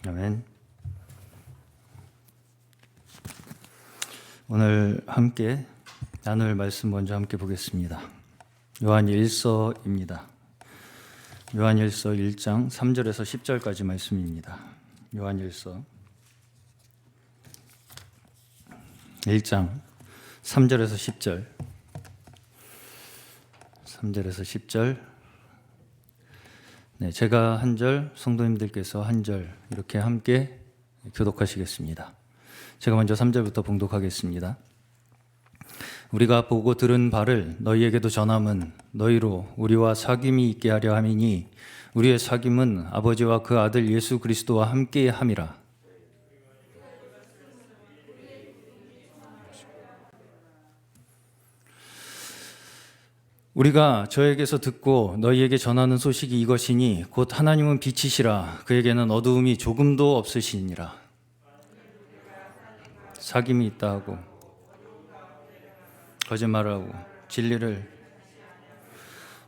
아멘. 오늘 함께 나눌 말씀 먼저 함께 보겠습니다. 요한일서입니다. 요한일서 1장 3절에서 10절까지 말씀입니다. 요한일서 1장 3절에서 10절 3절에서 10절 제가 한 절, 성도님들께서 한 절 이렇게 함께 교독하시겠습니다. 제가 먼저 3절부터 봉독하겠습니다. 우리가 보고 들은 바를 너희에게도 전함은 너희로 우리와 사귐이 있게 하려 함이니 우리의 사귐은 아버지와 그 아들 예수 그리스도와 함께 함이라. 우리가 저에게서 듣고 너희에게 전하는 소식이 이것이니 곧 하나님은 빛이시라 그에게는 어두움이 조금도 없으시니라. 사귐이 있다 하고 거짓말하고 진리를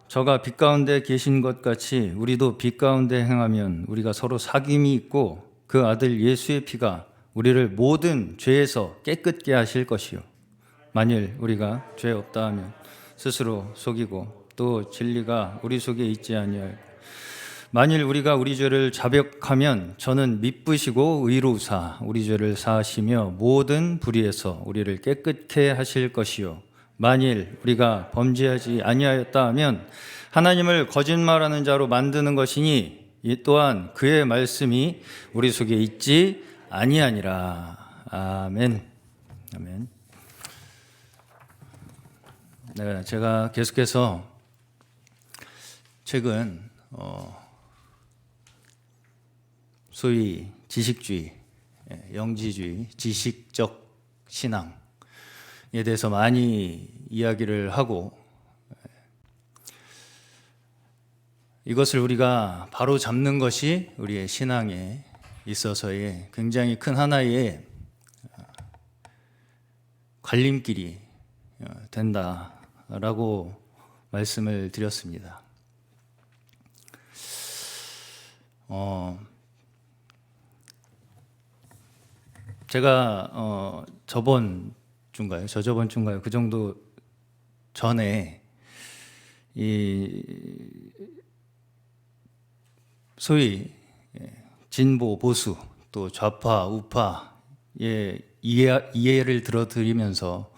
저가 빛 가운데 계신 것 같이 우리도 빛 가운데 행하면 우리가 서로 사귐이 있고 그 아들 예수의 피가 우리를 모든 죄에서 깨끗게 하실 것이요 만일 우리가 죄 없다 하면 스스로 속이고 또 진리가 우리 속에 있지 아니하여 만일 우리가 우리 죄를 자백하면 저는 미쁘시고 의로우사 우리 죄를 사하시며 모든 불의에서 우리를 깨끗게 하실 것이요 만일 우리가 범죄하지 아니하였다 하면 하나님을 거짓말하는 자로 만드는 것이니 이 또한 그의 말씀이 우리 속에 있지 아니하니라. 아멘. 아멘. 네, 제가 계속해서 최근 소위 지식주의, 영지주의, 지식적 신앙에 대해서 많이 이야기를 하고 이것을 우리가 바로 잡는 것이 우리의 신앙에 있어서의 굉장히 큰 하나의 갈림길이 된다라고 말씀을 드렸습니다. 제가 저번 주인가요? 그 정도 전에 이 소위 진보 보수 또 좌파 우파의 이해를 들어드리면서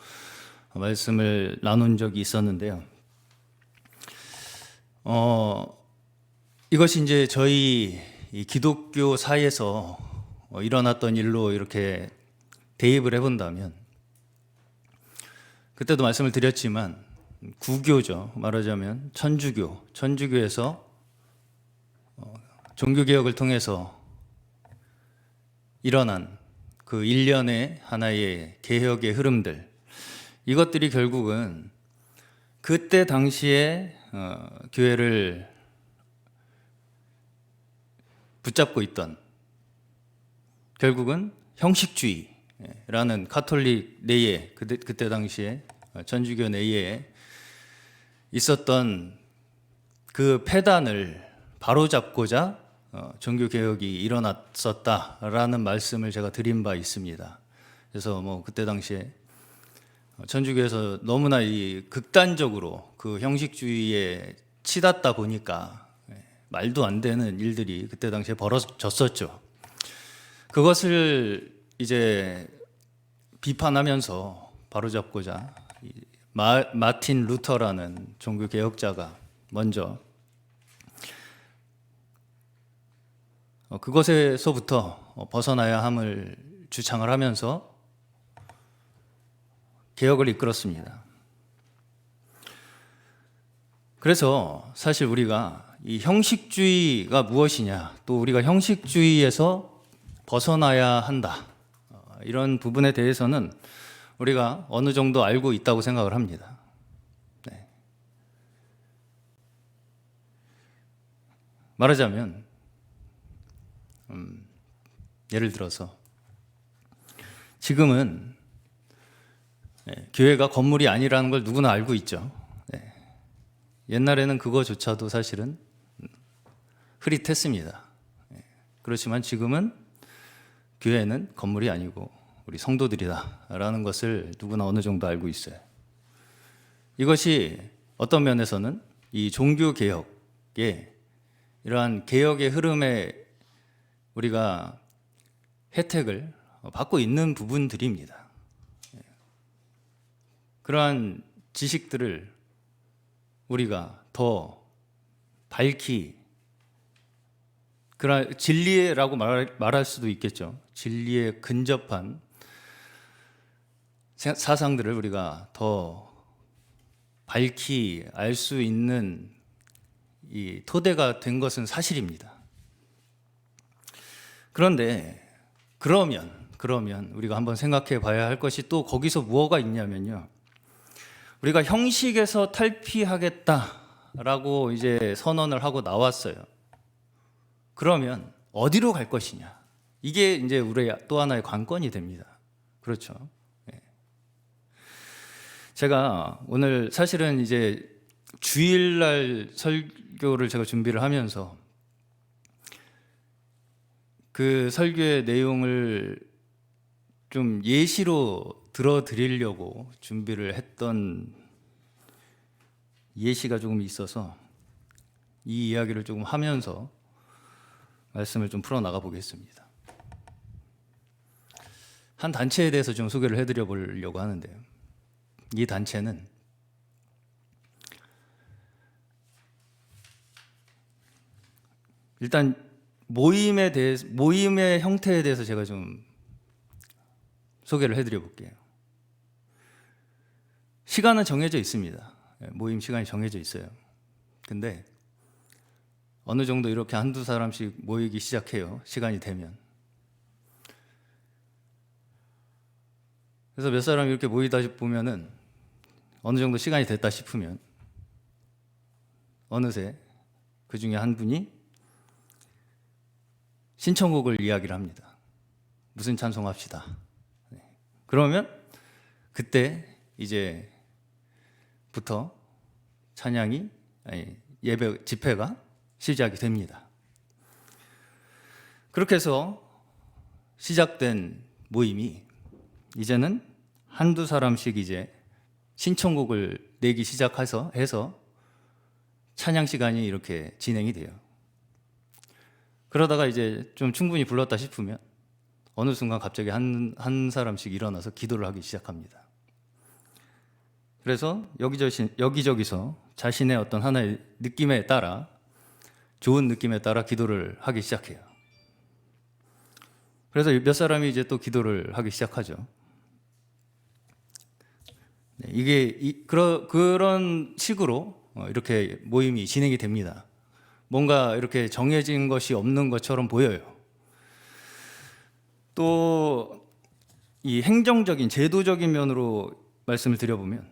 말씀을 나눈 적이 있었는데요. 이것이 이제 저희 기독교 사이에서 일어났던 일로 이렇게 대입을 해본다면 그때도 말씀을 드렸지만 구교죠. 말하자면 천주교에서 종교개혁을 통해서 일어난 그 일련의 하나의 개혁의 흐름들 이것들이 결국은 그때 당시에 교회를 붙잡고 있던 결국은 형식주의라는 카톨릭 내에 그때 당시에 천주교 내에 있었던 그 폐단을 바로잡고자 종교개혁이 일어났었다라는 말씀을 제가 드린 바 있습니다. 그래서 그때 당시에 천주교에서 너무나 이 극단적으로 그 형식주의에 치닫다 보니까 말도 안 되는 일들이 그때 당시에 벌어졌었죠. 그것을 이제 비판하면서 바로잡고자 마틴 루터라는 종교 개혁자가 먼저 그것에서부터 벗어나야 함을 주창을 하면서 개혁을 이끌었습니다. 그래서 사실 우리가 이 형식주의가 무엇이냐, 또 우리가 형식주의에서 벗어나야 한다, 이런 부분에 대해서는 우리가 어느 정도 알고 있다고 생각을 합니다. 네. 말하자면 예를 들어서 지금은 교회가 건물이 아니라는 걸 누구나 알고 있죠. 옛날에는 그거조차도 사실은 흐릿했습니다. 그렇지만 지금은 교회는 건물이 아니고 우리 성도들이다라는 것을 누구나 어느 정도 알고 있어요. 이것이 어떤 면에서는 이 종교개혁의 이러한 개혁의 흐름에 우리가 혜택을 받고 있는 부분들입니다. 그러한 지식들을 우리가 더 밝히 그러한 진리라고 말할 수도 있겠죠. 진리에 근접한 사상들을 우리가 더 밝히 알 수 있는 이 토대가 된 것은 사실입니다. 그런데 그러면 우리가 한번 생각해 봐야 할 것이 또 거기서 무엇가 있냐면요. 우리가 형식에서 탈피하겠다라고 이제 선언을 하고 나왔어요. 그러면 어디로 갈 것이냐? 이게 이제 우리의 또 하나의 관건이 됩니다. 그렇죠? 네. 제가 오늘 사실은 이제 주일날 설교를 제가 준비를 하면서 그 설교의 내용을 좀 예시로 들어드리려고 준비를 했던 예시가 조금 있어서 이 이야기를 조금 하면서 말씀을 좀 풀어나가 보겠습니다. 한 단체에 대해서 좀 소개를 해드려 보려고 하는데요. 이 단체는 일단 모임의 형태에 대해서 제가 좀 소개를 해드려 볼게요. 시간은 정해져 있습니다. 모임 시간이 정해져 있어요. 근데 어느 정도 이렇게 한두 사람씩 모이기 시작해요. 시간이 되면. 그래서 몇 사람이 이렇게 모이다 보면은 어느 정도 시간이 됐다 싶으면 어느새 그 중에 한 분이 신청곡을 이야기를 합니다. 무슨 찬송합시다. 그러면 그때 이제부터 찬양이 예배 집회가 시작이 됩니다. 그렇게 해서 시작된 모임이 이제는 한두 사람씩 이제 신청곡을 내기 시작해서 찬양 시간이 이렇게 진행이 돼요. 그러다가 이제 좀 충분히 불렀다 싶으면 어느 순간 갑자기 한 사람씩 일어나서 기도를 하기 시작합니다. 그래서 여기저기서 자신의 어떤 하나의 느낌에 따라 좋은 느낌에 따라 기도를 하기 시작해요. 그래서 몇 사람이 이제 또 기도를 하기 시작하죠. 네, 이게 그런 식으로 이렇게 모임이 진행이 됩니다. 뭔가 이렇게 정해진 것이 없는 것처럼 보여요. 또 이 행정적인 제도적인 면으로 말씀을 드려보면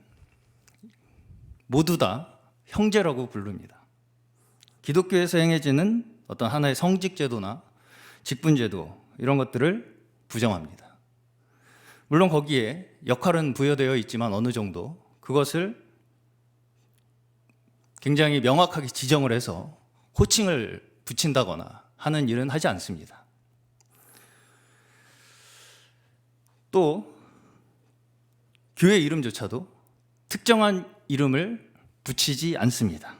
모두 다 형제라고 부릅니다. 기독교에서 행해지는 어떤 하나의 성직제도나 직분제도 이런 것들을 부정합니다. 물론 거기에 역할은 부여되어 있지만 어느 정도 그것을 굉장히 명확하게 지정을 해서 호칭을 붙인다거나 하는 일은 하지 않습니다. 또 교회 이름조차도 특정한 이름을 붙이지 않습니다.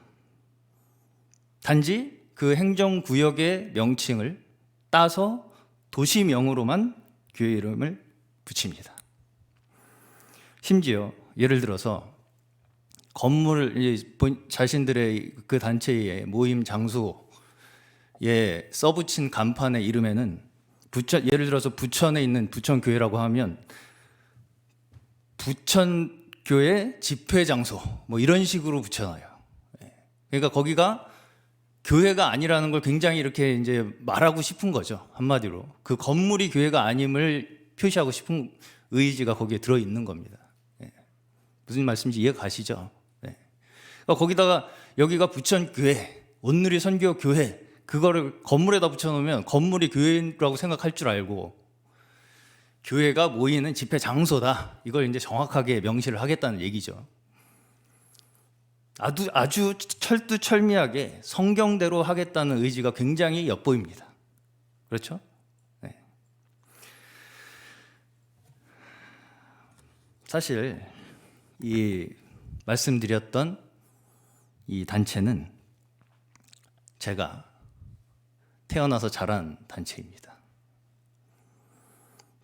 단지 그 행정구역의 명칭을 따서 도시명으로만 교회 이름을 붙입니다. 심지어 예를 들어서 자신들의 그 단체의 모임 장소에 써붙인 간판의 이름에는 예를 들어서 부천에 있는 부천교회라고 하면 부천교회 집회 장소 뭐 이런 식으로 붙여놔요. 그러니까 거기가 교회가 아니라는 걸 굉장히 이렇게 이제 말하고 싶은 거죠. 한마디로 그 건물이 교회가 아님을 표시하고 싶은 의지가 거기에 들어 있는 겁니다. 무슨 말씀인지 이해 가시죠? 그러니까 거기다가 여기가 부천교회, 온누리 선교교회 그거를 건물에다 붙여놓으면 건물이 교회라고 생각할 줄 알고 교회가 모이는 집회 장소다. 이걸 이제 정확하게 명시를 하겠다는 얘기죠. 아주 철두철미하게 성경대로 하겠다는 의지가 굉장히 엿보입니다. 그렇죠? 네. 사실 이 말씀드렸던 이 단체는 제가 태어나서 자란 단체입니다.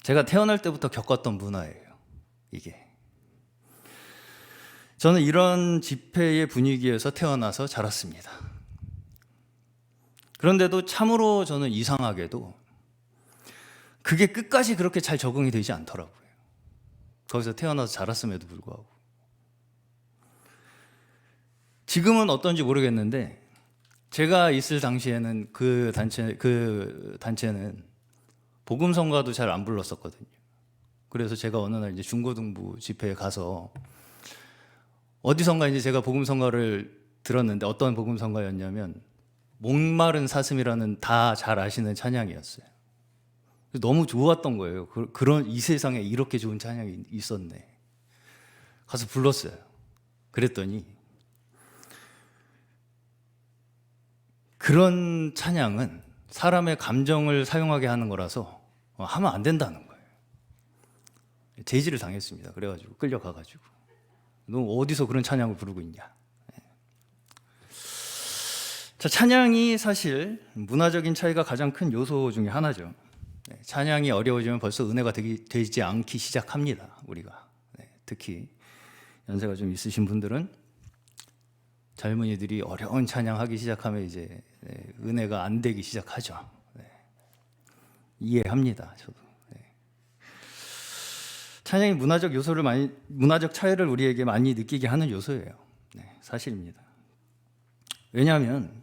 제가 태어날 때부터 겪었던 문화예요, 이게. 저는 이런 집회의 분위기에서 태어나서 자랐습니다. 그런데도 참으로 저는 이상하게도 그게 끝까지 그렇게 잘 적응이 되지 않더라고요. 거기서 태어나서 자랐음에도 불구하고. 지금은 어떤지 모르겠는데 제가 있을 당시에는 그 단체는 복음성가도 잘 안 불렀었거든요. 그래서 제가 어느 날 이제 중고등부 집회에 가서 어디선가 이제 제가 복음성가를 들었는데 어떤 복음성가였냐면 목마른 사슴이라는 다 잘 아시는 찬양이었어요. 너무 좋았던 거예요. 그런 이 세상에 이렇게 좋은 찬양이 있었네. 가서 불렀어요. 그랬더니 그런 찬양은 사람의 감정을 사용하게 하는 거라서 하면 안 된다는 거예요. 제지를 당했습니다. 그래가지고 끌려가가지고 너 어디서 그런 찬양을 부르고 있냐. 자, 찬양이 사실 문화적인 차이가 가장 큰 요소 중에 하나죠. 찬양이 어려워지면 벌써 은혜가 되지 않기 시작합니다. 우리가 특히 연세가 좀 있으신 분들은 젊은이들이 어려운 찬양하기 시작하면 이제 은혜가 안 되기 시작하죠. 이해합니다. 저도. 찬양이 문화적 차이를 우리에게 많이 느끼게 하는 요소예요. 사실입니다. 왜냐하면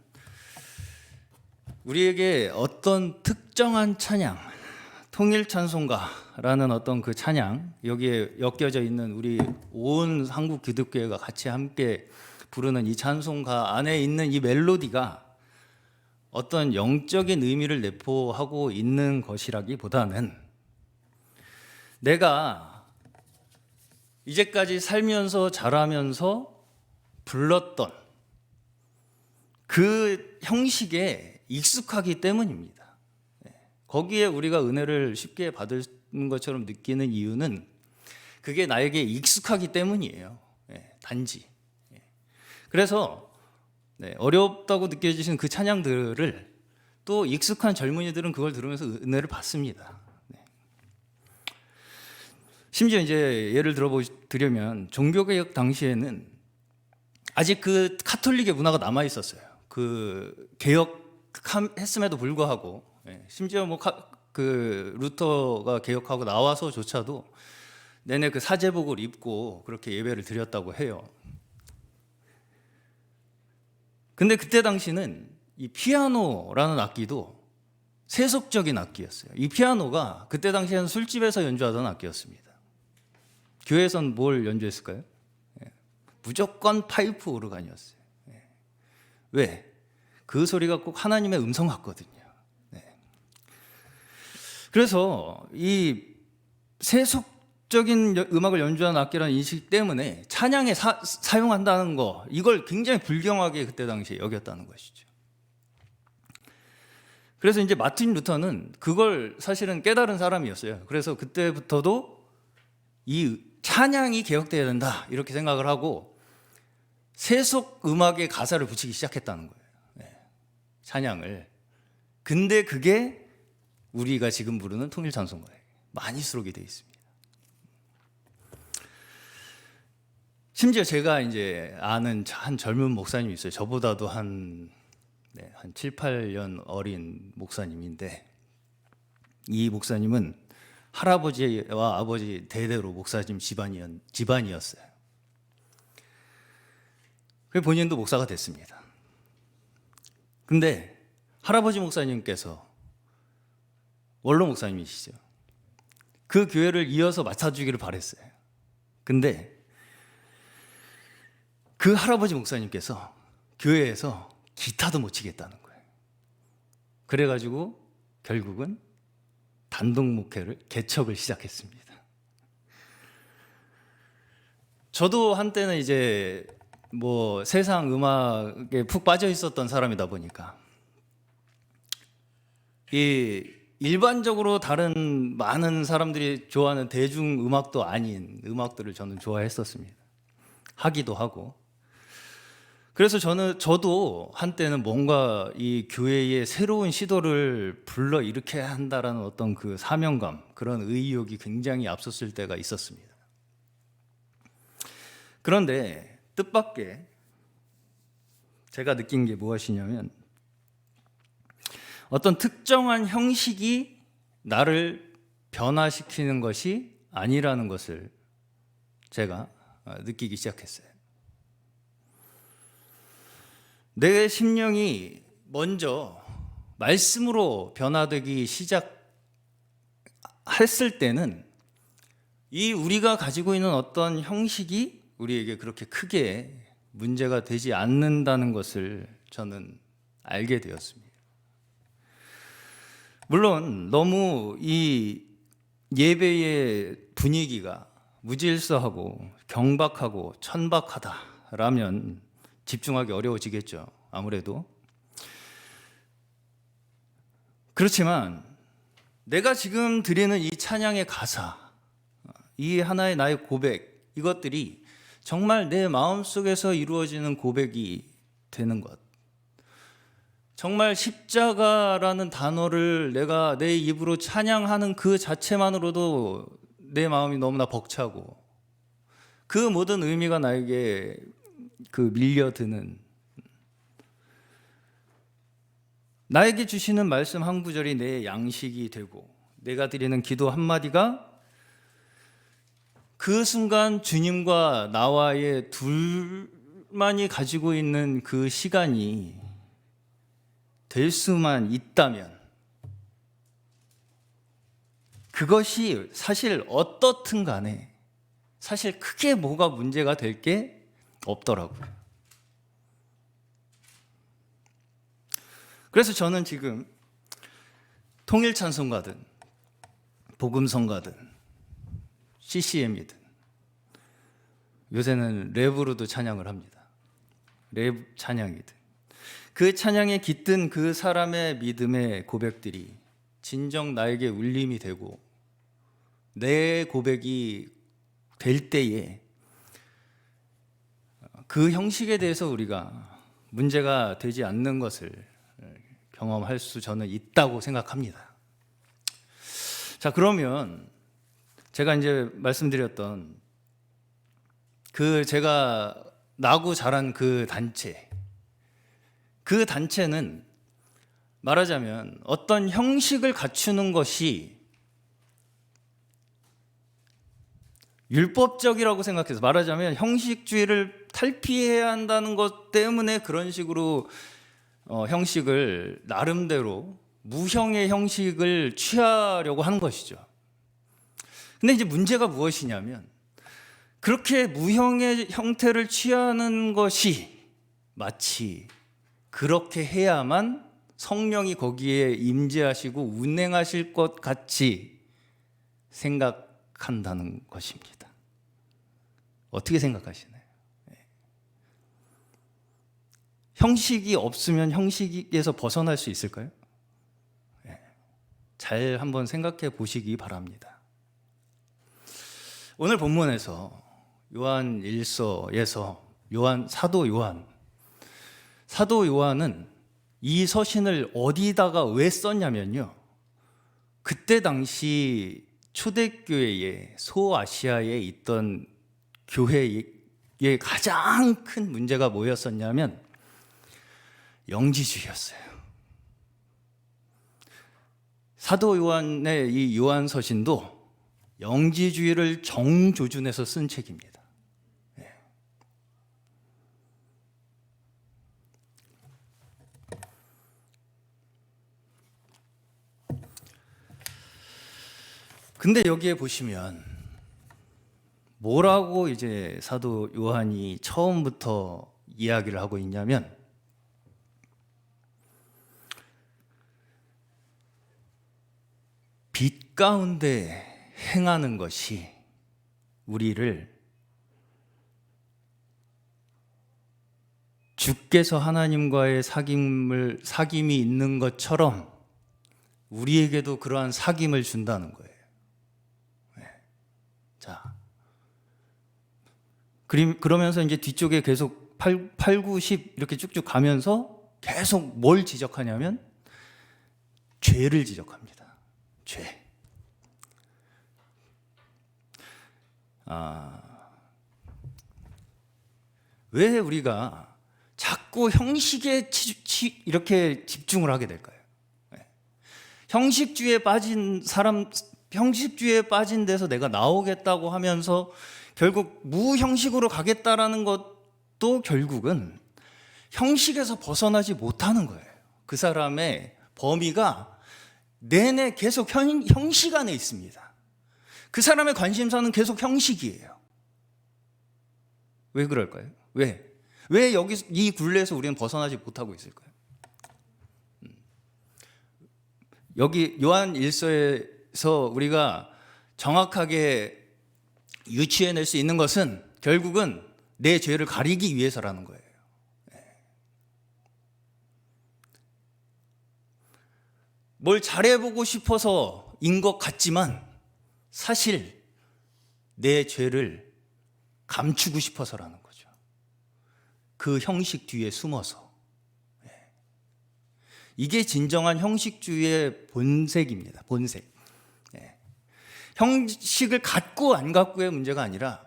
우리에게 어떤 특정한 찬양, 통일 찬송가라는 어떤 그 찬양, 여기에 엮여져 있는 우리 온 한국 기독교회가 같이 함께 부르는 이 찬송가 안에 있는 이 멜로디가 어떤 영적인 의미를 내포하고 있는 것이라기보다는 내가 이제까지 살면서 자라면서 불렀던 그 형식에 익숙하기 때문입니다. 거기에 우리가 은혜를 쉽게 받을 것처럼 느끼는 이유는 그게 나에게 익숙하기 때문이에요. 단지. 그래서 어렵다고 느껴지시는 그 찬양들을 또 익숙한 젊은이들은 그걸 들으면서 은혜를 받습니다. 심지어 이제 예를 들어드리면 종교개혁 당시에는 아직 그 카톨릭의 문화가 남아 있었어요. 그 개혁했음에도 불구하고 심지어 그 루터가 개혁하고 나와서조차도 내내 그 사제복을 입고 그렇게 예배를 드렸다고 해요. 근데 그때 당시는 이 피아노라는 악기도 세속적인 악기였어요. 이 피아노가 그때 당시에는 술집에서 연주하던 악기였습니다. 교회에서는 뭘 연주했을까요? 무조건 파이프 오르간이었어요. 왜? 그 소리가 꼭 하나님의 음성 같거든요. 그래서 이 세속적인 음악을 연주하는 악기라는 인식 때문에 찬양에 사용한다는 거, 이걸 굉장히 불경하게 그때 당시에 여겼다는 것이죠. 그래서 이제 마틴 루터는 그걸 사실은 깨달은 사람이었어요. 그래서 그때부터도 이 찬양이 개혁돼야 된다 이렇게 생각을 하고 세속 음악에 가사를 붙이기 시작했다는 거예요. 찬양을. 근데 그게 우리가 지금 부르는 통일 찬송가에 많이 수록이 되어 있습니다. 심지어 제가 이제 아는 한 젊은 목사님이 있어요. 저보다도 한 7, 8년 어린 목사님인데 이 목사님은 할아버지와 아버지 대대로 목사님 집안이었어요. 그 본인도 목사가 됐습니다. 근데 할아버지 목사님께서 원로 목사님이시죠. 그 교회를 이어서 맡아주기를 바랬어요. 근데 그 할아버지 목사님께서 교회에서 기타도 못 치겠다는 거예요. 그래가지고 결국은 단독 목회를 개척을 시작했습니다. 저도 한때는 이제 뭐 세상 음악에 푹 빠져 있었던 사람이다 보니까 이 일반적으로 다른 많은 사람들이 좋아하는 대중음악도 아닌 음악들을 저는 좋아했었습니다. 하기도 하고. 그래서 저도 한때는 뭔가 이 교회의 새로운 시도를 불러 일으켜야 한다라는 어떤 그 사명감, 그런 의욕이 굉장히 앞섰을 때가 있었습니다. 그런데 뜻밖의 제가 느낀 게 무엇이냐면, 어떤 특정한 형식이 나를 변화시키는 것이 아니라는 것을 제가 느끼기 시작했어요. 내 심령이 먼저 말씀으로 변화되기 시작했을 때는 이 우리가 가지고 있는 어떤 형식이 우리에게 그렇게 크게 문제가 되지 않는다는 것을 저는 알게 되었습니다. 물론 너무 이 예배의 분위기가 무질서하고 경박하고 천박하다라면 집중하기 어려워지겠죠. 아무래도. 그렇지만 내가 지금 드리는 이 찬양의 가사, 이 하나의 나의 고백, 이것들이 정말 내 마음속에서 이루어지는 고백이 되는 것, 정말 십자가라는 단어를 내가 내 입으로 찬양하는 그 자체만으로도 내 마음이 너무나 벅차고, 그 모든 의미가 나에게 밀려드는, 나에게 주시는 말씀 한 구절이 내 양식이 되고, 내가 드리는 기도 한마디가 그 순간 주님과 나와의 둘만이 가지고 있는 그 시간이 될 수만 있다면, 그것이 사실 어떻든 간에 사실 크게 뭐가 문제가 될 게 없더라고요. 그래서 저는 지금 통일찬송가든 복음성가든 CCM이든 요새는 랩으로도 찬양을 합니다. 랩 찬양이든 그 찬양에 깃든 그 사람의 믿음의 고백들이 진정 나에게 울림이 되고 내 고백이 될 때에 그 형식에 대해서 우리가 문제가 되지 않는 것을 경험할 수 저는 있다고 생각합니다. 자, 그러면 제가 이제 말씀드렸던 그 제가 나고 자란 그 단체는 말하자면 어떤 형식을 갖추는 것이 율법적이라고 생각해서, 말하자면 형식주의를 탈피해야 한다는 것 때문에 그런 식으로 형식을 나름대로 무형의 형식을 취하려고 하는 것이죠. 근데 이제 문제가 무엇이냐면, 그렇게 무형의 형태를 취하는 것이 마치 그렇게 해야만 성령이 거기에 임재하시고 운행하실 것 같이 생각한다는 것입니다. 어떻게 생각하시나요? 형식이 없으면 형식에서 벗어날 수 있을까요? 잘 한번 생각해 보시기 바랍니다. 오늘 본문에서 요한 1서에서 사도 요한은 이 서신을 어디다가 왜 썼냐면요, 그때 당시 초대교회에, 소아시아에 있던 교회의 가장 큰 문제가 뭐였었냐면 영지주의였어요. 사도 요한의 이 요한서신도 영지주의를 정조준해서 쓴 책입니다. 근데 여기에 보시면 뭐라고 이제 사도 요한이 처음부터 이야기를 하고 있냐면, 빛 가운데 행하는 것이 우리를 주께서 하나님과의 사귐이 있는 것처럼 우리에게도 그러한 사귐을 준다는 거예요. 자, 그러면서 이제 뒤쪽에 계속 8, 9, 10 이렇게 쭉쭉 가면서 계속 뭘 지적하냐면 죄를 지적합니다. 죄. 왜 우리가 자꾸 형식에 이렇게 집중을 하게 될까요? 형식주의에 빠진 사람, 형식주의에 빠진 데서 내가 나오겠다고 하면서 결국 무형식으로 가겠다라는 것도 결국은 형식에서 벗어나지 못하는 거예요. 그 사람의 범위가 내내 계속 형식 안에 있습니다. 그 사람의 관심사는 계속 형식이에요. 왜 그럴까요? 왜 여기 이 굴레에서 우리는 벗어나지 못하고 있을까요? 여기 요한 1서에서 우리가 정확하게 유추해낼 수 있는 것은 결국은 내 죄를 가리기 위해서라는 거예요. 뭘 잘해보고 싶어서인 것 같지만 사실 내 죄를 감추고 싶어서라는 거죠. 그 형식 뒤에 숨어서. 이게 진정한 형식주의의 본색입니다. 본색. 형식을 갖고 안 갖고의 문제가 아니라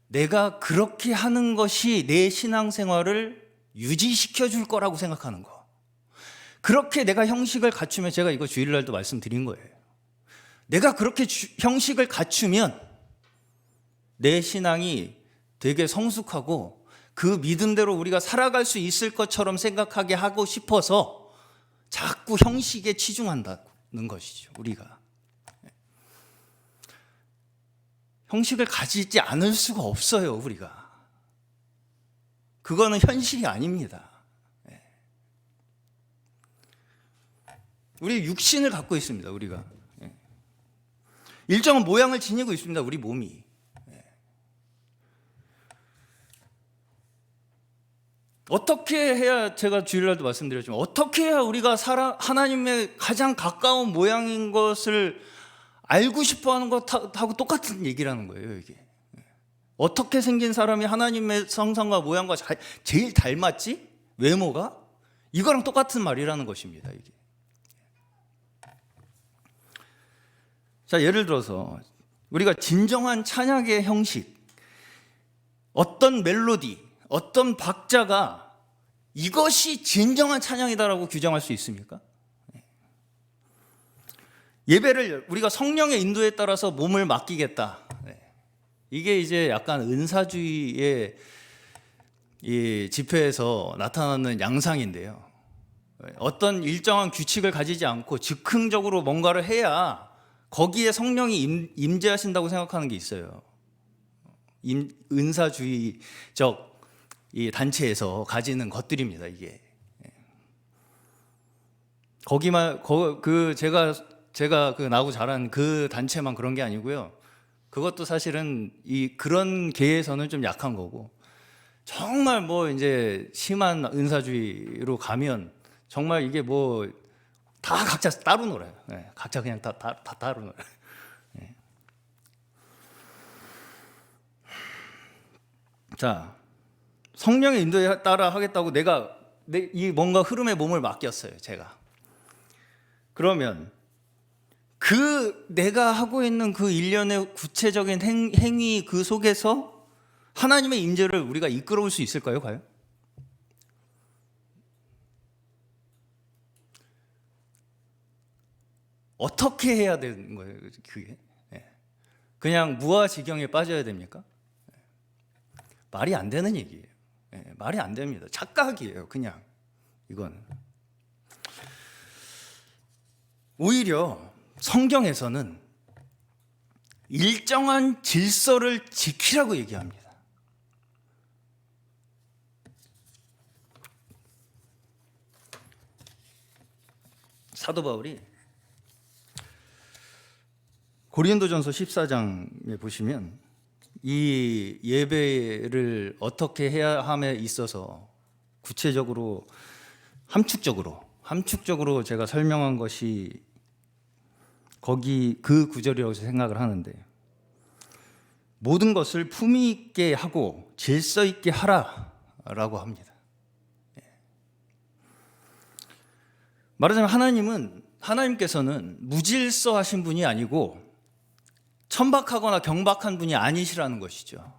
내가 그렇게 하는 것이 내 신앙생활을 유지시켜 줄 거라고 생각하는 거. 그렇게 내가 형식을 갖추면, 제가 이거 주일날도 말씀드린 거예요. 내가 그렇게 형식을 갖추면 내 신앙이 되게 성숙하고 그 믿음대로 우리가 살아갈 수 있을 것처럼 생각하게 하고 싶어서 자꾸 형식에 치중한다는 것이죠. 우리가 형식을 가지지 않을 수가 없어요. 우리가 그거는 현실이 아닙니다. 우리 육신을 갖고 있습니다. 우리가 일정한 모양을 지니고 있습니다. 우리 몸이. 어떻게 해야, 제가 주일날도 말씀드렸지만 어떻게 해야 우리가 하나님의 가장 가까운 모양인 것을 알고 싶어하는 것하고 똑같은 얘기라는 거예요. 이게 어떻게 생긴 사람이 하나님의 형상과 모양과 제일 닮았지? 외모가? 이거랑 똑같은 말이라는 것입니다. 이게. 자, 예를 들어서 우리가 진정한 찬양의 형식, 어떤 멜로디, 어떤 박자가 이것이 진정한 찬양이다라고 규정할 수 있습니까? 예배를 우리가 성령의 인도에 따라서 몸을 맡기겠다. 이게 이제 약간 은사주의의 이 집회에서 나타나는 양상인데요. 어떤 일정한 규칙을 가지지 않고 즉흥적으로 뭔가를 해야 거기에 성령이 임재하신다고 생각하는 게 있어요. 은사주의적 이 단체에서 가지는 것들입니다. 이게 거기만 제가 그 나고 자란 그 단체만 그런 게 아니고요. 그것도 사실은 그런 계에서는 좀 약한 거고, 정말 뭐 이제 심한 은사주의로 가면 정말 이게 뭐 다 각자 따로 놀아요. 각자 그냥 다 따로 놀아요. 자, 성령의 인도에 따라 하겠다고 이 뭔가 흐름에 몸을 맡겼어요. 제가. 그러면 내가 하고 있는 그 일련의 구체적인 행위 그 속에서 하나님의 임재를 우리가 이끌어올 수 있을까요? 과연? 어떻게 해야 되는 거예요? 그게 그냥 무아지경에 빠져야 됩니까? 말이 안 되는 얘기예요. 말이 안 됩니다. 착각이에요. 그냥 이건 오히려 성경에서는 일정한 질서를 지키라고 얘기합니다. 사도 바울이 고린도전서 14장에 보시면 이 예배를 어떻게 해야 함에 있어서 구체적으로 함축적으로 제가 설명한 것이 거기 그 구절이라고 생각을 하는데, 모든 것을 품위 있게 하고 질서 있게 하라라고 합니다. 말하자면 하나님께서는 무질서하신 분이 아니고 천박하거나 경박한 분이 아니시라는 것이죠.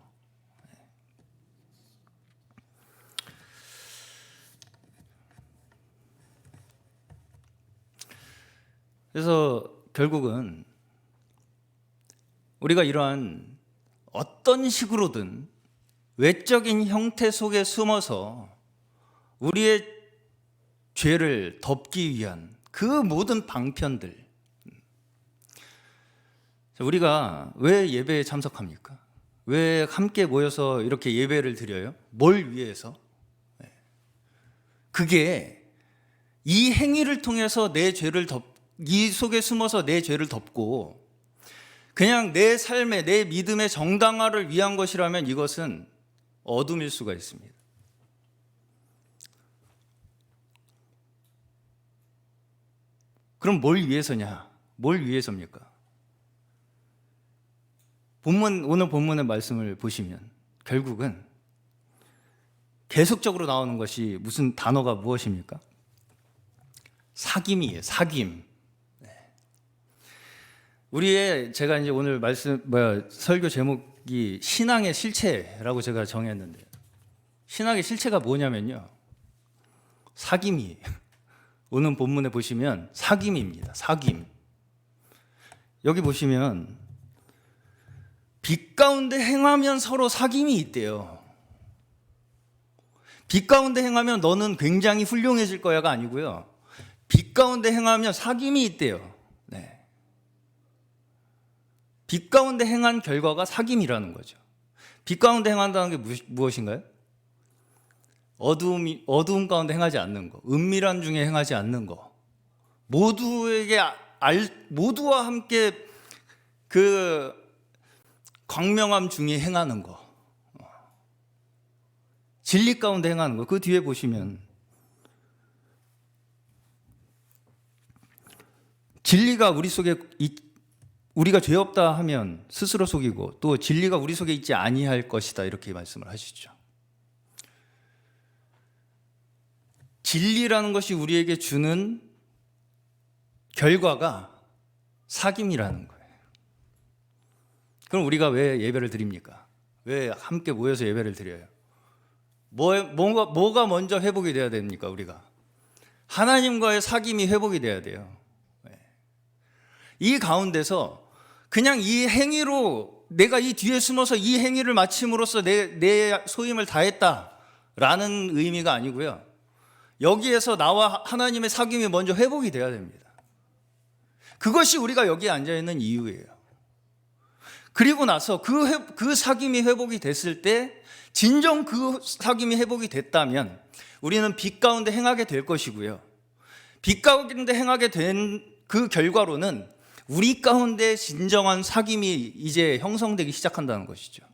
그래서 결국은 우리가 이러한 어떤 식으로든 외적인 형태 속에 숨어서 우리의 죄를 덮기 위한 그 모든 방편들, 우리가 왜 예배에 참석합니까? 왜 함께 모여서 이렇게 예배를 드려요? 뭘 위해서? 그게 이 행위를 통해서 이 속에 숨어서 내 죄를 덮고 그냥 내 삶의, 내 믿음의 정당화를 위한 것이라면 이것은 어둠일 수가 있습니다. 그럼 뭘 위해서냐? 뭘 위해서입니까? 오늘 본문의 말씀을 보시면 결국은 계속적으로 나오는 것이 무슨 단어가 무엇입니까? 사귐이에요. 사귐. 제가 이제 오늘 설교 제목이 신앙의 실체라고 제가 정했는데, 신앙의 실체가 뭐냐면요, 사귐이에요. 오늘 본문에 보시면 사귐입니다. 사귐. 여기 보시면 빛 가운데 행하면 서로 사귐이 있대요. 빛 가운데 행하면 너는 굉장히 훌륭해질 거야가 아니고요, 빛 가운데 행하면 사귐이 있대요. 네. 빛 가운데 행한 결과가 사귐이라는 거죠. 빛 가운데 행한다는 게 무엇인가요? 어두움 가운데 행하지 않는 거, 은밀한 중에 행하지 않는 거, 모두와 함께 그 광명함 중에 행하는 거, 진리 가운데 행하는 거. 그 뒤에 보시면 진리가 우리 속에 우리가 죄 없다 하면 스스로 속이고, 또 진리가 우리 속에 있지 아니할 것이다, 이렇게 말씀을 하시죠. 진리라는 것이 우리에게 주는 결과가 사귐이라는 거예요. 그럼 우리가 왜 예배를 드립니까? 왜 함께 모여서 예배를 드려요? 뭐가 먼저 회복이 돼야 됩니까? 우리가 하나님과의 사귐이 회복이 돼야 돼요. 이 가운데서 그냥 이 행위로, 내가 이 뒤에 숨어서 이 행위를 마침으로써 내 소임을 다했다라는 의미가 아니고요, 여기에서 나와 하나님의 사귐이 먼저 회복이 돼야 됩니다. 그것이 우리가 여기에 앉아있는 이유예요. 그리고 나서 그 사귐이 회복이 됐을 때, 진정 그 사귐이 회복이 됐다면 우리는 빛 가운데 행하게 될 것이고요, 빛 가운데 행하게 된 그 결과로는 우리 가운데 진정한 사귐이 이제 형성되기 시작한다는 것이죠.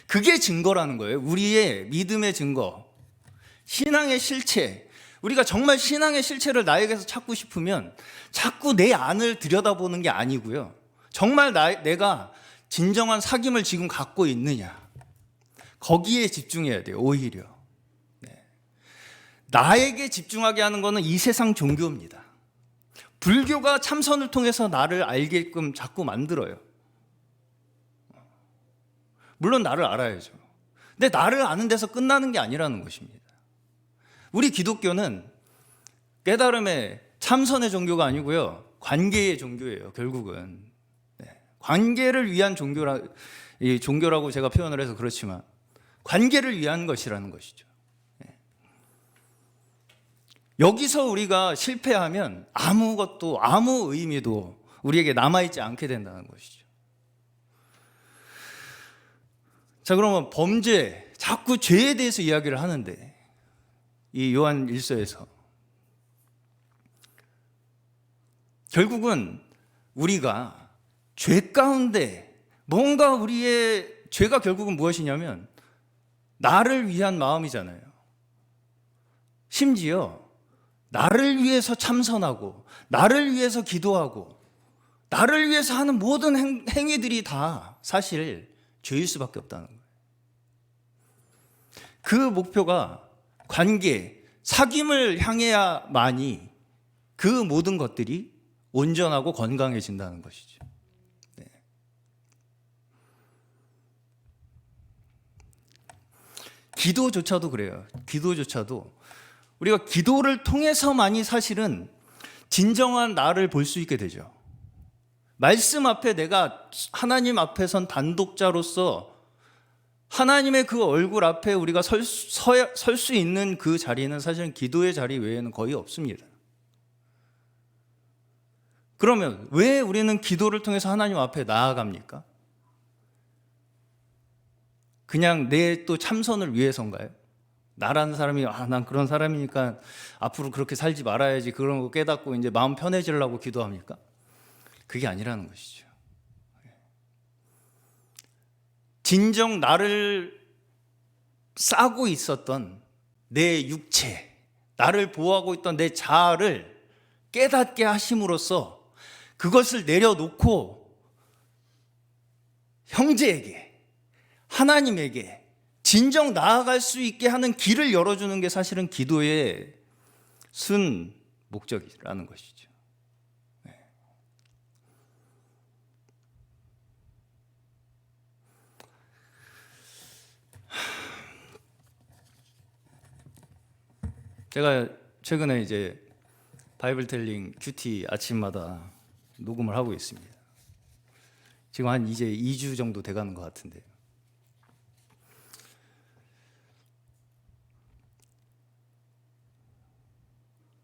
그게 증거라는 거예요. 우리의 믿음의 증거, 신앙의 실체. 우리가 정말 신앙의 실체를 나에게서 찾고 싶으면 자꾸 내 안을 들여다보는 게 아니고요, 정말 내가 진정한 사귐을 지금 갖고 있느냐, 거기에 집중해야 돼요. 오히려 나에게 집중하게 하는 것은 이 세상 종교입니다. 불교가 참선을 통해서 나를 알게끔 자꾸 만들어요. 물론 나를 알아야죠. 근데 나를 아는 데서 끝나는 게 아니라는 것입니다. 우리 기독교는 깨달음의, 참선의 종교가 아니고요, 관계의 종교예요. 결국은 관계를 위한 종교라고 제가 표현을 해서 그렇지만 관계를 위한 것이라는 것이죠. 여기서 우리가 실패하면 아무것도, 아무 의미도 우리에게 남아있지 않게 된다는 것이죠. 자, 그러면 범죄, 자꾸 죄에 대해서 이야기를 하는데, 이 요한 1서에서 결국은 우리가 죄 가운데 뭔가, 우리의 죄가 결국은 무엇이냐면 나를 위한 마음이잖아요. 심지어 나를 위해서 참선하고 나를 위해서 기도하고 나를 위해서 하는 모든 행위들이 다 사실 죄일 수밖에 없다는 거예요. 그 목표가 관계, 사귐을 향해야만이 그 모든 것들이 온전하고 건강해진다는 것이죠. 네. 기도조차도 그래요. 기도조차도 우리가 기도를 통해서만이 사실은 진정한 나를 볼 수 있게 되죠. 말씀 앞에 내가 하나님 앞에 선 단독자로서 하나님의 그 얼굴 앞에 우리가 설 수 있는 그 자리는 사실은 기도의 자리 외에는 거의 없습니다. 그러면 왜 우리는 기도를 통해서 하나님 앞에 나아갑니까? 그냥 내 또 참선을 위해서인가요? 나라는 사람이 난 그런 사람이니까 앞으로 그렇게 살지 말아야지 그런 거 깨닫고 이제 마음 편해지려고 기도합니까? 그게 아니라는 것이죠. 진정 나를 싸고 있었던 내 육체, 나를 보호하고 있던 내 자아를 깨닫게 하심으로써 그것을 내려놓고 형제에게, 하나님에게 진정 나아갈 수 있게 하는 길을 열어주는 게 사실은 기도의 순 목적이라는 것이죠. 제가 최근에 이제 바이블텔링 큐티 아침마다 녹음을 하고 있습니다. 지금 한 이제 2주 정도 돼가는 것 같은데요.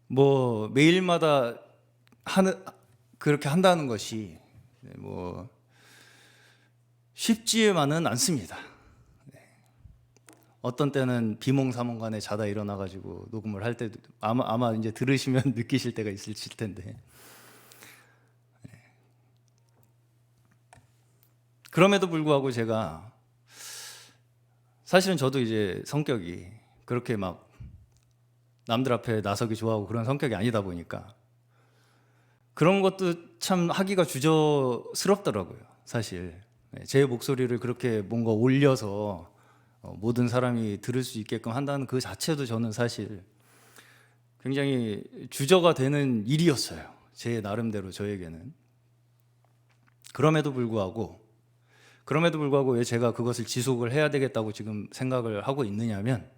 뭐 매일마다 그렇게 한다는 것이 뭐 쉽지만은 않습니다. 어떤 때는 비몽사몽간에 자다 일어나가지고 녹음을 할 때도 아마 이제 들으시면 느끼실 때가 있을 텐데, 그럼에도 불구하고 제가 사실은 저도 이제 성격이 그렇게 막 남들 앞에 나서기 좋아하고 그런 성격이 아니다 보니까 그런 것도 참 하기가 주저스럽더라고요. 사실 제 목소리를 그렇게 뭔가 올려서 모든 사람이 들을 수 있게끔 한다는 그 자체도 저는 사실 굉장히 주저가 되는 일이었어요. 제 나름대로 저에게는. 그럼에도 불구하고 왜 제가 그것을 지속을 해야 되겠다고 지금 생각을 하고 있느냐면,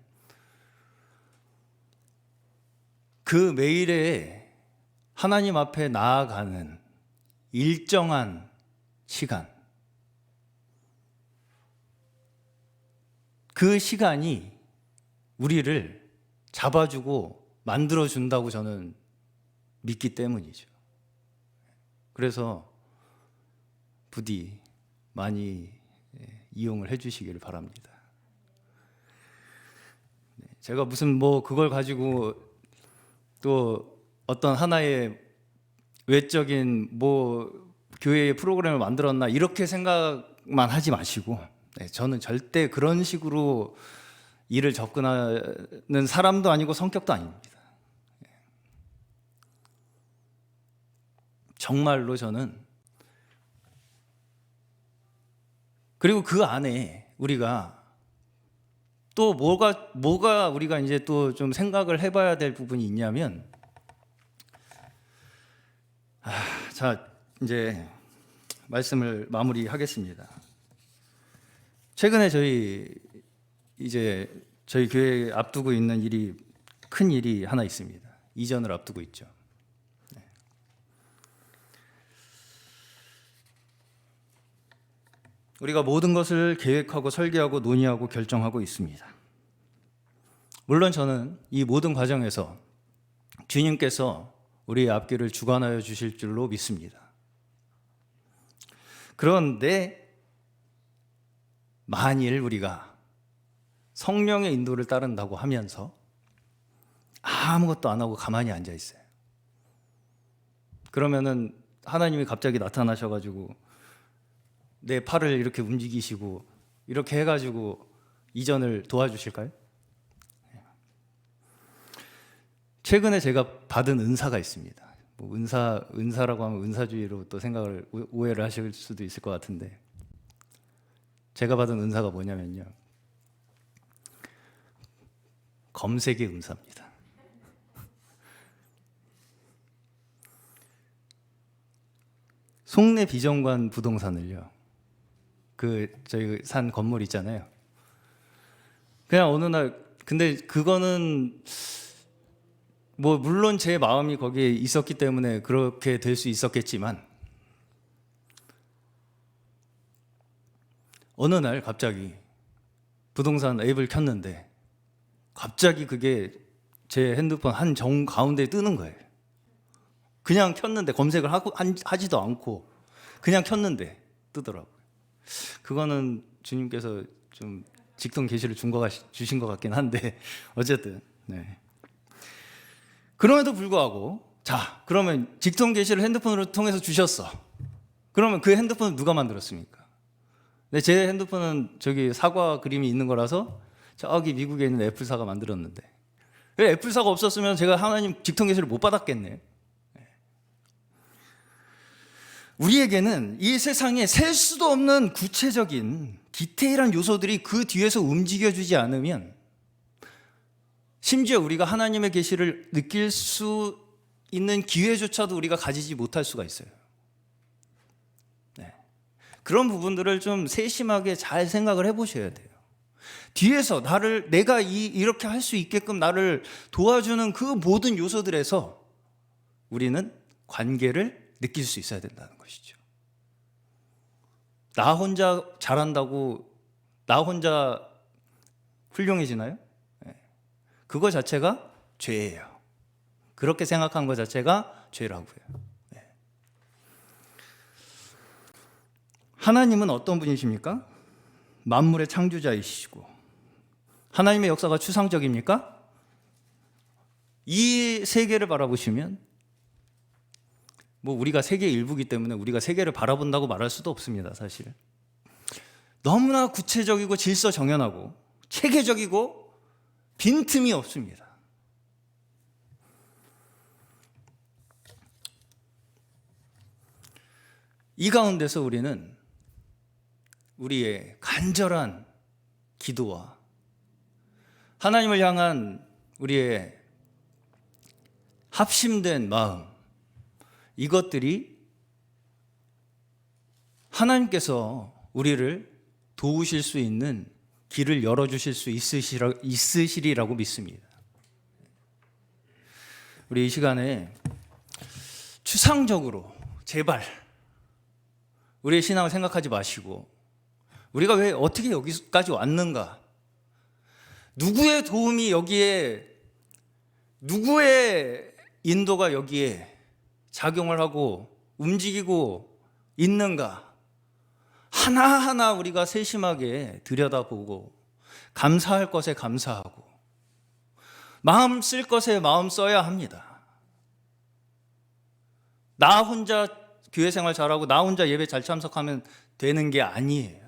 그 매일에 하나님 앞에 나아가는 일정한 시간, 그 시간이 우리를 잡아주고 만들어준다고 저는 믿기 때문이죠. 그래서 부디 많이 이용을 해주시기를 바랍니다. 제가 무슨 뭐 그걸 가지고 또 어떤 하나의 외적인 뭐 교회의 프로그램을 만들었나 이렇게 생각만 하지 마시고, 저는 절대 그런 식으로 일을 접근하는 사람도 아니고 성격도 아닙니다. 정말로 저는, 그리고 그 안에 우리가 또 뭐가 우리가 이제 또 좀 생각을 해봐야 될 부분이 있냐면, 자 이제 말씀을 마무리하겠습니다. 최근에 저희 교회에 앞두고 있는 큰 일이 하나 있습니다. 이전을 앞두고 있죠. 우리가 모든 것을 계획하고 설계하고 논의하고 결정하고 있습니다. 물론 저는 이 모든 과정에서 주님께서 우리의 앞길을 주관하여 주실 줄로 믿습니다. 그런데 만일 우리가 성령의 인도를 따른다고 하면서 아무것도 안 하고 가만히 앉아 있어요. 그러면은 하나님이 갑자기 나타나셔가지고 내 팔을 이렇게 움직이시고 이렇게 해가지고 이전을 도와주실까요? 최근에 제가 받은 은사가 있습니다. 뭐 은사라고 하면 은사주의로 또 생각을 오해를 하실 수도 있을 것 같은데, 제가 받은 은사가 뭐냐면요, 검색의 은사입니다. 송내 비정관 부동산을요, 저희 산 건물 있잖아요. 그냥 어느 날, 근데 그거는 뭐 물론 제 마음이 거기에 있었기 때문에 그렇게 될 수 있었겠지만, 어느 날 갑자기 부동산 앱을 켰는데 갑자기 그게 제 핸드폰 한 정 가운데에 뜨는 거예요. 그냥 켰는데, 검색을 하지도 않고 그냥 켰는데 뜨더라고요. 그거는 주님께서 좀 직통 계시를 주신 것 같긴 한데 어쨌든, 네. 그럼에도 불구하고, 자, 그러면 직통 계시를 핸드폰으로 통해서 주셨어. 그러면 그 핸드폰은 누가 만들었습니까? 네, 제 핸드폰은 저기 사과 그림이 있는 거라서 저기 미국에 있는 애플사가 만들었는데, 왜 애플사가 없었으면 제가 하나님 직통 계시를 못 받았겠네. 우리에게는 이 세상에 셀 수도 없는 구체적인 디테일한 요소들이 그 뒤에서 움직여주지 않으면, 심지어 우리가 하나님의 계시를 느낄 수 있는 기회조차도 우리가 가지지 못할 수가 있어요. 네. 그런 부분들을 좀 세심하게 잘 생각을 해보셔야 돼요. 뒤에서 내가 이렇게 할 수 있게끔 나를 도와주는 그 모든 요소들에서 우리는 관계를 느낄 수 있어야 된다는 것이죠. 나 혼자 잘한다고 나 혼자 훌륭해지나요? 네. 그거 자체가 죄예요. 그렇게 생각한 것 자체가 죄라고요. 네. 하나님은 어떤 분이십니까? 만물의 창조자이시고, 하나님의 역사가 추상적입니까? 이 세계를 바라보시면, 뭐 우리가 세계의 일부이기 때문에 우리가 세계를 바라본다고 말할 수도 없습니다, 사실. 너무나 구체적이고 질서정연하고 체계적이고 빈틈이 없습니다. 이 가운데서 우리는 우리의 간절한 기도와 하나님을 향한 우리의 합심된 마음, 이것들이 하나님께서 우리를 도우실 수 있는 길을 열어주실 수 있으시리라고 믿습니다. 우리 이 시간에 추상적으로 제발 우리의 신앙을 생각하지 마시고, 우리가 왜 어떻게 여기까지 왔는가, 누구의 도움이 여기에, 누구의 인도가 여기에 작용을 하고 움직이고 있는가, 하나하나 우리가 세심하게 들여다보고 감사할 것에 감사하고 마음 쓸 것에 마음 써야 합니다. 나 혼자 교회 생활 잘하고 나 혼자 예배 잘 참석하면 되는 게 아니에요.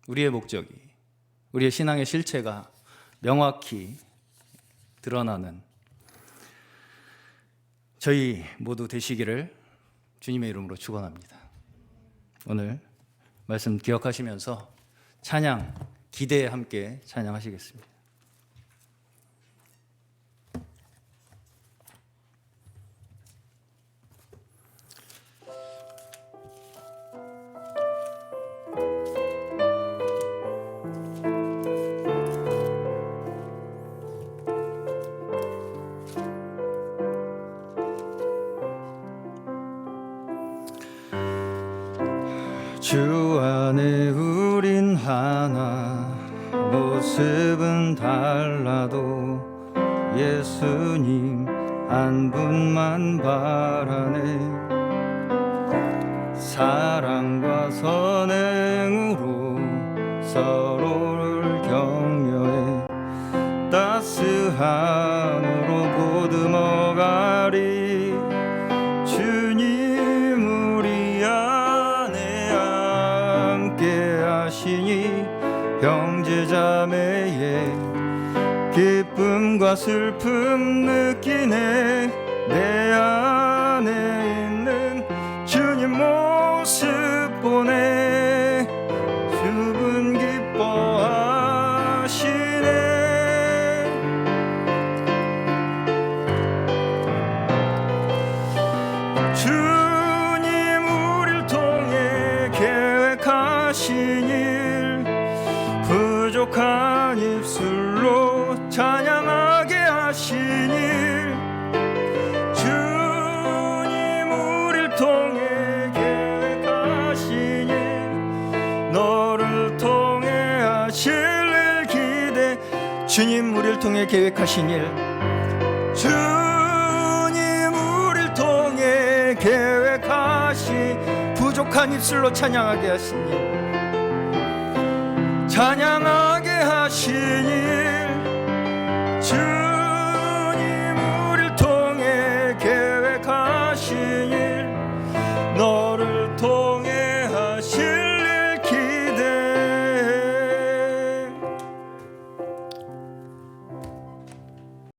우리의 목적이, 우리의 신앙의 실체가 명확히 드러나는 저희 모두 되시기를 주님의 이름으로 축원합니다. 오늘 말씀 기억하시면서 찬양, 기대에 함께 찬양하시겠습니다. 주 안에 우린 하나, 모습은 달라도 예수님 한 분만 바라네. 사랑과 선행으로 서로를 격려해 따스함으로 보듬어가리. 주님 우리 안에 함께 하시니 형제자매의 고통과 슬픔 느끼네. 내 안에 있는 주님 모습 보네. 주분 기뻐하시네. 주님 우릴 통해 계획하신 일, 부족한 입술로 찬양하게 하신 일, 주님 우릴 통해 계획하신 일, 너를 통해 하실 일 기대. 주님 우릴 통해 계획하신 일, 주님 우릴 통해 계획하신, 부족한 입술로 찬양하게 하신 일, 찬양하게 하신 일, 주님 우릴 통해 계획하신 일, 너를